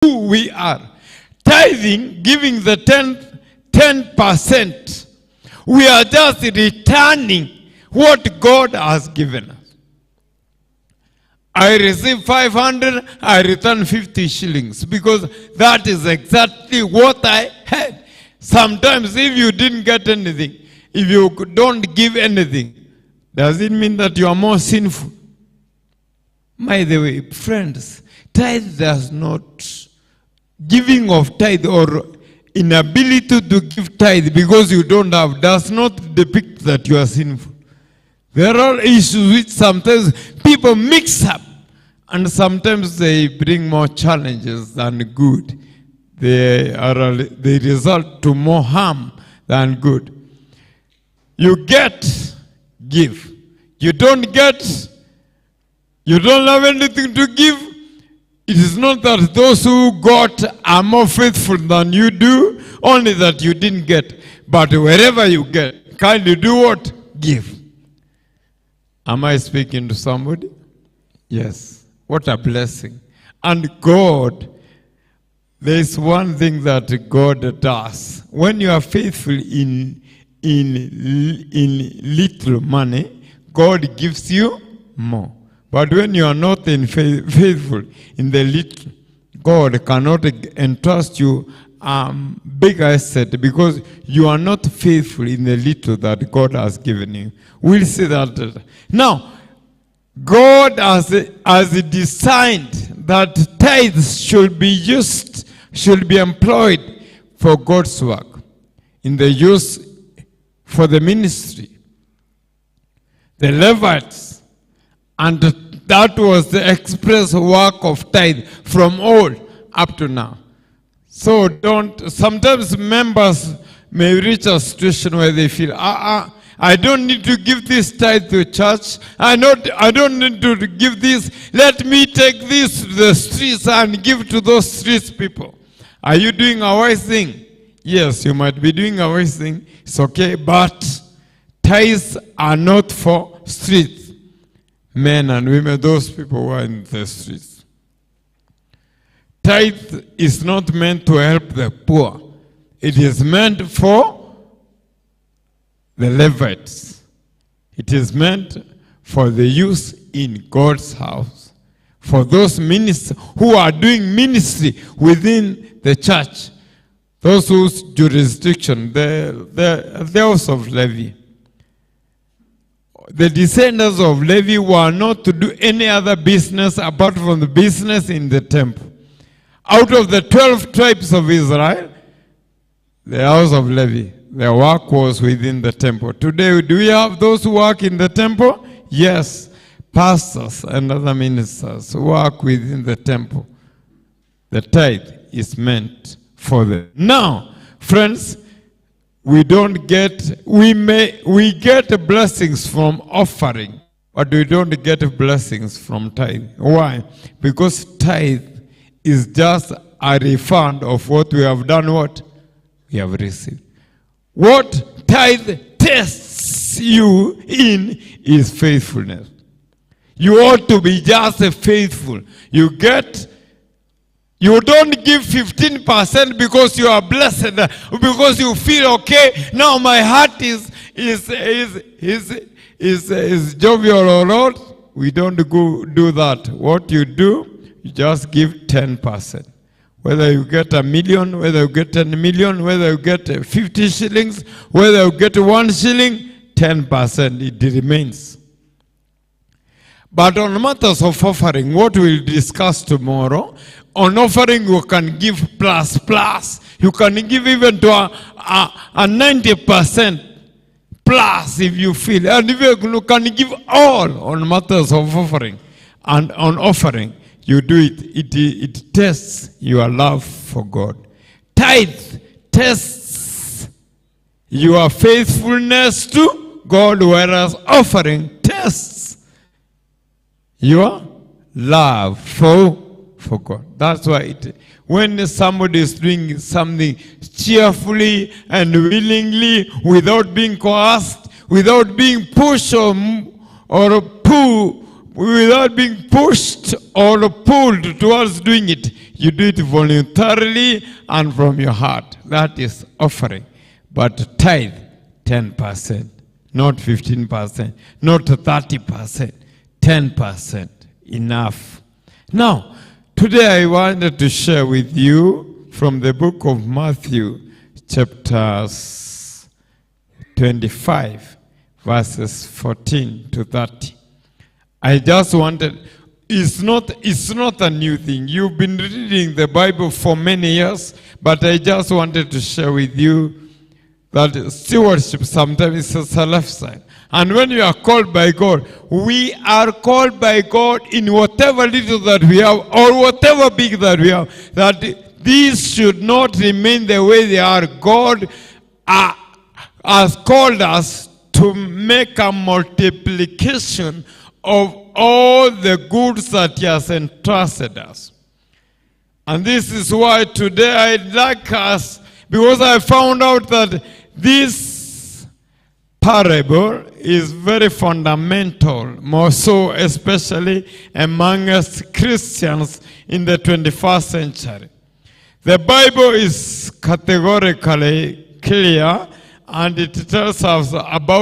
who we are. Tithing, giving the 10%, we are just returning what God has given us. I receive 500, I return 50 shillings because that is exactly what I had. Sometimes if you didn't get anything, if you don't give anything, does it mean that you are more sinful? By the way, friends, tithe does not, giving of tithe or inability to give tithe because you don't have, does not depict that you are sinful. There are issues which sometimes people mix up, and sometimes they bring more challenges than good. They result to more harm than good. You get, give. You don't get, you don't have anything to give. It is not that those who got are more faithful than you do, only that you didn't get. But wherever you get, can you do what? Give. Am I speaking to somebody? Yes. What a blessing. And God, there is one thing that God does. When you are faithful in little money, God gives you more. But when you are not faithful in the little, God cannot entrust you big asset because you are not faithful in the little that God has given you. We'll see that. Now, God has designed that tithes should be used, should be employed for God's work, in the use for the ministry. The Levites, and that was the express work of tithe from old up to now. So sometimes members may reach a situation where they feel, I don't need to give this tithe to church. I don't need to give this. Let me take this to the streets and give to those streets people. Are you doing a wise thing? Yes, you might be doing a wise thing. It's okay, but tithes are not for streets. Men and women, those people who are in the streets. Tithe is not meant to help the poor. It is meant for the Levites. It is meant for the use in God's house. For those ministers who are doing ministry within the church. Those whose jurisdiction, the house of Levi. The descendants of Levi were not to do any other business apart from the business in the temple. Out of the 12 tribes of Israel, the house of Levi, their work was within the temple. Today, do we have those who work in the temple? Yes. Pastors and other ministers work within the temple. The tithe is meant for them. Now, friends, we get blessings from offering, but we don't get blessings from tithe. Why? Because tithe is just a refund of what we have done, what we have received. What tithe tests you in is faithfulness. You ought to be just faithful. You don't give 15% because you are blessed, because you feel okay. Now my heart is jovial or not. We don't do that. What you do, you just give 10%. Whether you get 1 million, whether you get 10 million, whether you get 50 shillings, whether you get 1 shilling, 10% it remains. But on matters of offering, what we'll discuss tomorrow, on offering you can give plus. You can give even to a 90% plus if you feel. And if you can give all on matters of offering. And on offering, you do it. It tests your love for God. Tithe tests your faithfulness to God, whereas offering tests your love for God. That's why when somebody is doing something cheerfully and willingly, without being coerced, without being pushed or without being pushed or pulled towards doing it. You do it voluntarily and from your heart. That is offering. But tithe, 10%, not 15%, not 30%, 10%. Enough. Now, today I wanted to share with you from the book of Matthew, chapters 25, verses 14 to 30. I just wanted, it's not a new thing. You've been reading the Bible for many years, but I just wanted to share with you that stewardship sometimes is a lifestyle. And when you are called by God, we are called by God in whatever little that we have or whatever big that we have, that these should not remain the way they are. God has called us to make a multiplication of all the goods that He has entrusted us. And this is why today I'd like us, because I found out that this parable is very fundamental, more so especially among us Christians in the 21st century. The Bible is categorically clear, and it tells us about